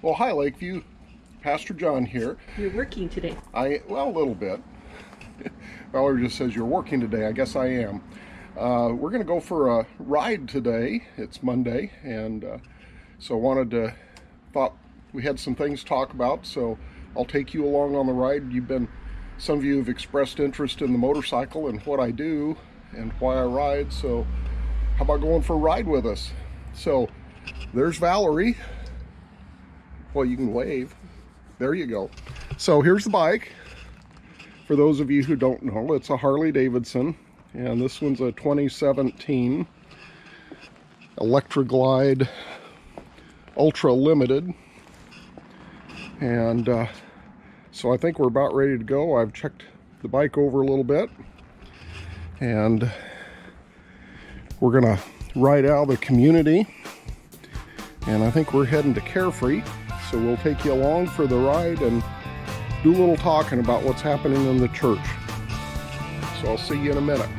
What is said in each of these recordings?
Well, hi Lakeview, Pastor John here. You're working today. Well, a little bit. Valerie just says you're working today. I guess I am. We're going to go for a ride today. It's Monday, and so thought we had some things to talk about, so I'll take you along on the ride. Some of you have expressed interest in the motorcycle and what I do and why I ride, so how about going for a ride with us? So there's Valerie. Well, you can wave. There you go. So here's the bike. For those of you who don't know, it's a Harley Davidson, and this one's a 2017 Electroglide Ultra Limited. And so I think we're about ready to go. I've checked the bike over a little bit, and we're gonna ride out of the community, and I think we're heading to Carefree. So we'll take you along for the ride and do a little talking about what's happening in the church. So I'll see you in a minute.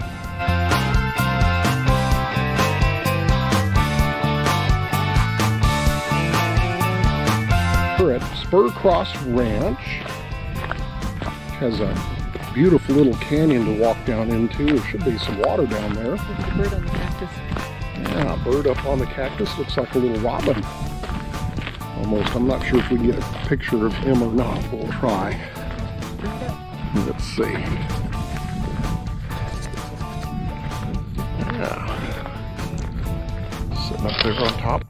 We're at Spur Cross Ranch. It has a beautiful little canyon to walk down into. There should be some water down there. There's a bird on the cactus. Yeah, a bird up on the cactus. Looks like a little robin. Almost. I'm not sure if we can get a picture of him or not. We'll try. Let's see. Yeah. Sitting up there on top.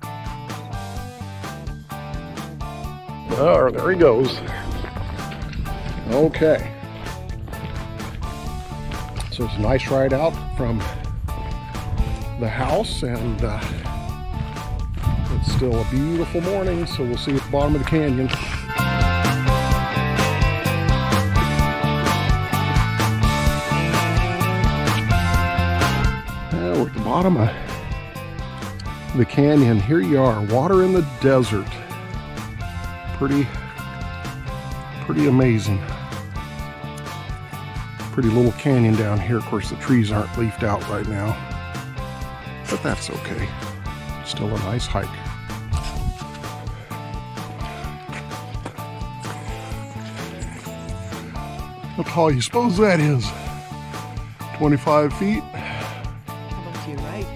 Oh, there he goes. Okay. So it's a nice ride out from the house, and it's still a beautiful morning, so we'll see you at the bottom of the canyon. We're at the bottom of the canyon. Here you are, water in the desert. Pretty amazing. Pretty little canyon down here. Of course, the trees aren't leafed out right now, but that's okay. Still a nice hike. How tall you suppose that is? 25 feet? How about to your right?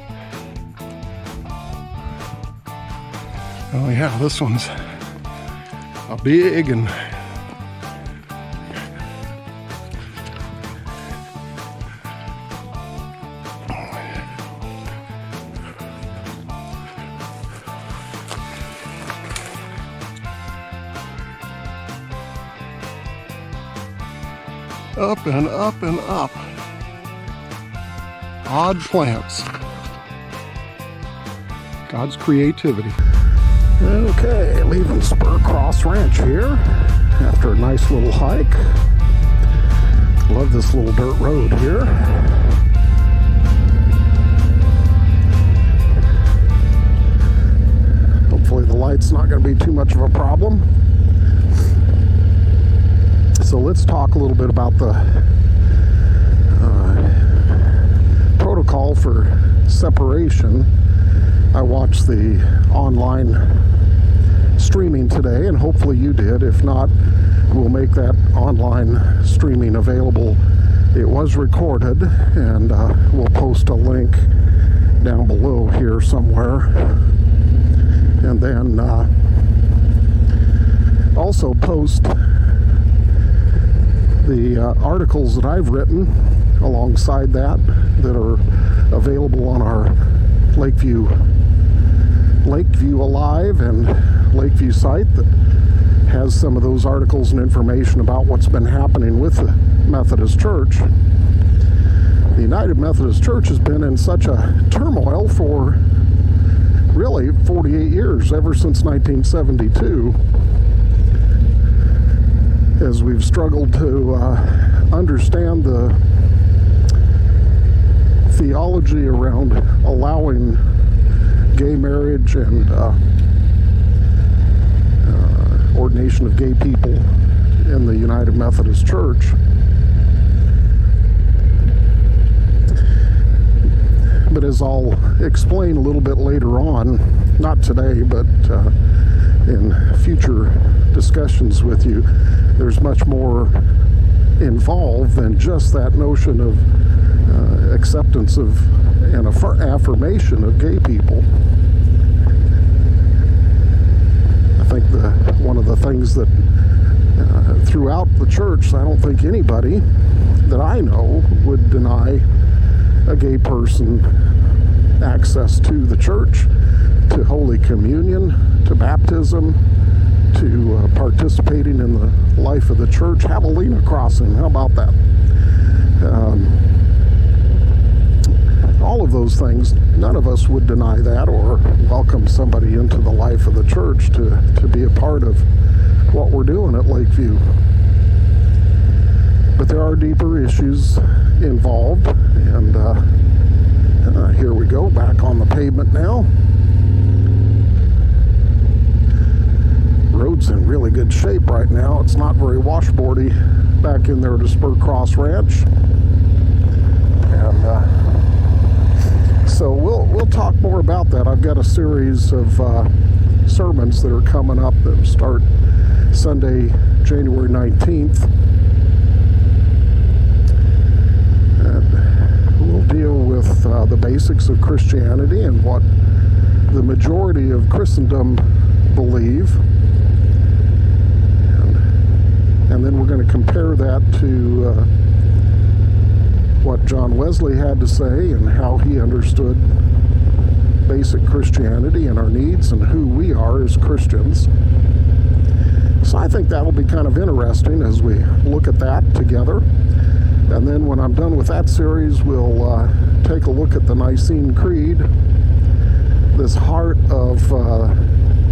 Oh yeah, this one's a big and up and up and up. Odd plants. God's creativity. Okay, leaving Spur Cross Ranch here after a nice little hike. Love this little dirt road here. Hopefully the light's not going to be too much of a problem. So let's talk a little bit about the protocol for separation. I watched the online streaming today, and hopefully you did. If not, we'll make that online streaming available. It was recorded, and we'll post a link down below here somewhere. And then also post the articles that I've written alongside that are available on our Lakeview Alive and Lakeview site that has some of those articles and information about what's been happening with the Methodist Church. The United Methodist Church has been in such a turmoil for really 48 years, ever since 1972. As we've struggled to understand the theology around allowing gay marriage and ordination of gay people in the United Methodist Church. But as I'll explain a little bit later on, not today, but in future discussions with you, there's much more involved than just that notion of acceptance of and affirmation of gay people. I think one of the things that throughout the church, I don't think anybody that I know would deny a gay person access to the church, to Holy Communion, to baptism, to participating in the life of the church. Javelina crossing, how about that? All of those things, none of us would deny that or welcome somebody into the life of the church to be a part of what we're doing at Lakeview. But there are deeper issues involved, and here we go, back on the pavement now. Road's in really good shape right now. It's not very washboardy back in there at Spur Cross Ranch. And so we'll talk more about that. I've got a series of sermons that are coming up that start Sunday, January 19th. And we'll deal with the basics of Christianity and what the majority of Christendom believe. And then we're going to compare that to what John Wesley had to say and how he understood basic Christianity and our needs and who we are as Christians. So I think that'll be kind of interesting as we look at that together. And then when I'm done with that series, we'll take a look at the Nicene Creed, this heart of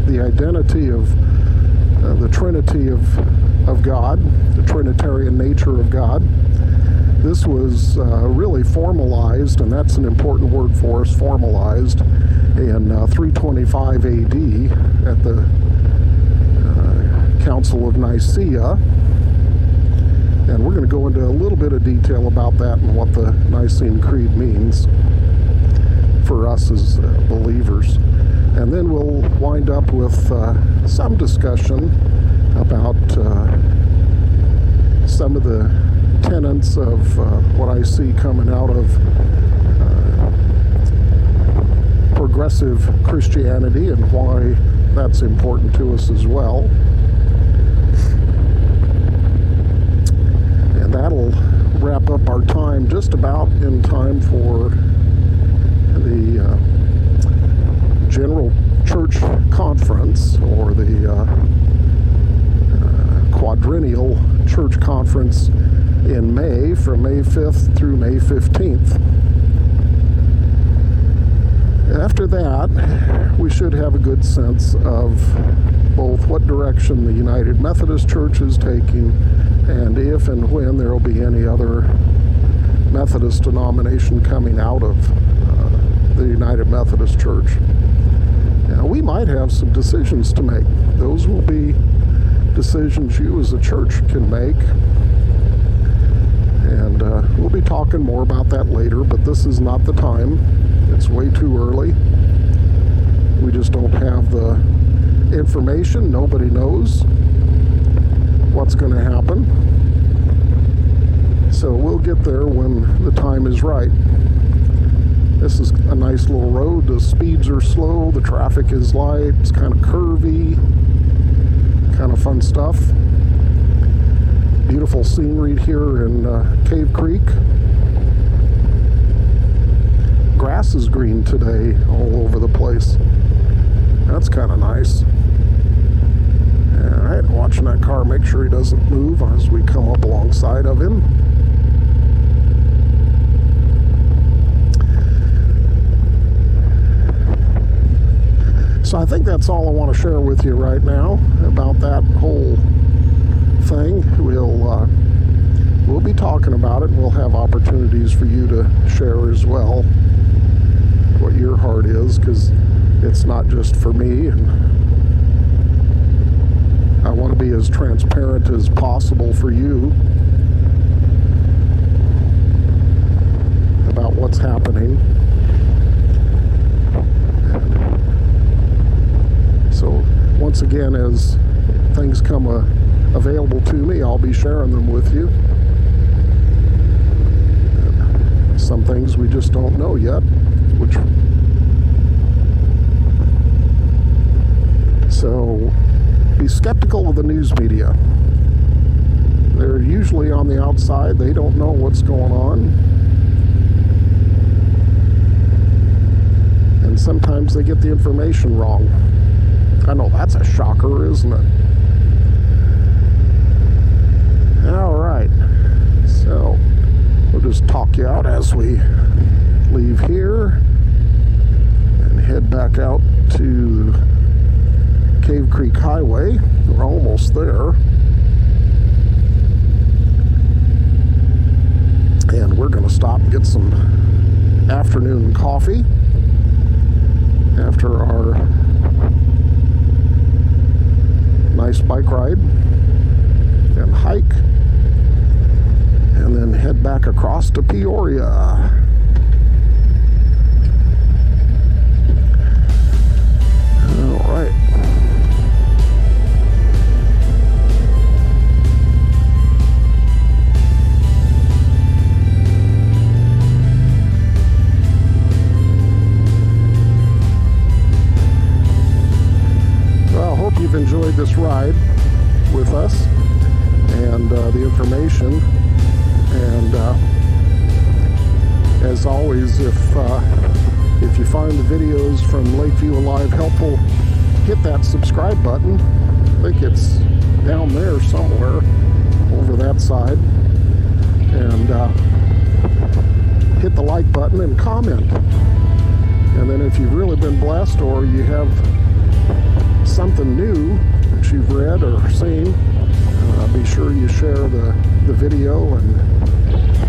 the identity of the Trinity of God, the Trinitarian nature of God. This was really formalized, and that's an important word for us, formalized, in 325 A.D. at the Council of Nicaea. And we're going to go into a little bit of detail about that and what the Nicene Creed means for us as believers. And then we'll wind up with some discussion about some of the tenets of what I see coming out of progressive Christianity and why that's important to us as well. And that'll wrap up our time just about in time for the General Church Conference, or the Quadrennial Church Conference in May, from May 5th through May 15th. After that, we should have a good sense of both what direction the United Methodist Church is taking and if and when there will be any other Methodist denomination coming out of the United Methodist Church. Now, we might have some decisions to make. Those will be decisions you as a church can make. And we'll be talking more about that later, but this is not the time. It's way too early. We just don't have the information. Nobody knows what's going to happen. So we'll get there when the time is right. This is a nice little road. The speeds are slow. The traffic is light. It's kind of curvy. Kind of fun stuff. Beautiful scenery here in Cave Creek. Grass is green today all over the place. That's kind of nice. All right, watching that car, make sure he doesn't move as we come up alongside of him. So I think that's all I want to share with you right now about that whole thing. We'll be talking about it, and we'll have opportunities for you to share as well what your heart is, because it's not just for me, and I want to be as transparent as possible for you about what's happening. So once again, as things come available to me, I'll be sharing them with you. Some things we just don't know yet, so be skeptical of the news media. They're usually on the outside. They don't know what's going on. And sometimes they get the information wrong. I know that's a shocker, isn't it? All right. So we'll just talk you out as we leave here and head back out to Cave Creek Highway. We're almost there. And we're going to stop and get some afternoon coffee after our nice bike ride and hike, and then head back across to Peoria. All right. You've enjoyed this ride with us and the information, and as always, if you find the videos from Lakeview Alive helpful, hit that subscribe button. I think it's down there somewhere over that side, and hit the like button and comment. And then if you've really been blessed, or you have something new that you've read or seen, be sure you share the video, and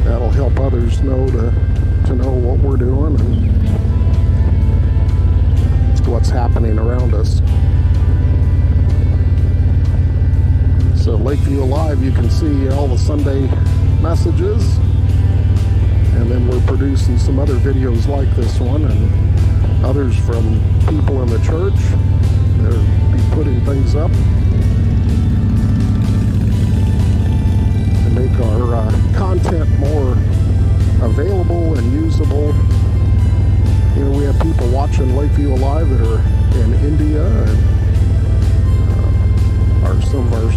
that'll help others know to know what we're doing and what's happening around us. So Lakeview Alive, you can see all the Sunday messages, and then we're producing some other videos like this one and others from people in the church. They'll be putting things up to make our content more available and usable. You know, we have people watching Lakeview Alive that are in India, and some of our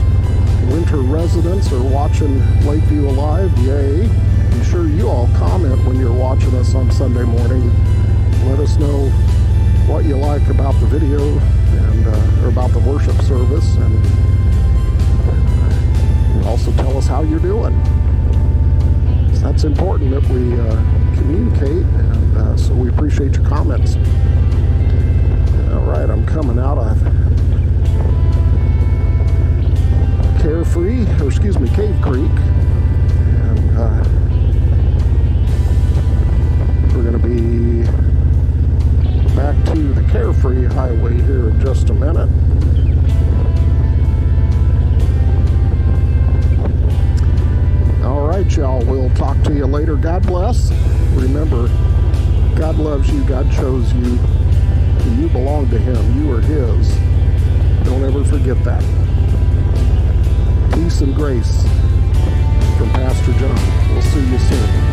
winter residents are watching Lakeview Alive. Yay! Be sure you all comment when you're watching us on Sunday morning. Let us know what you like about the video and or about the worship service, and also tell us how you're doing. So that's important that we communicate, and so we appreciate your comments. All right, I'm coming out of Cave Creek, and we're going to be back to the Carefree Highway here in just a minute. All right, y'all, we'll talk to you later. God bless. Remember, God loves you, God chose you, and you belong to Him. You are His. Don't ever forget that. Peace and grace from Pastor John. We'll see you soon.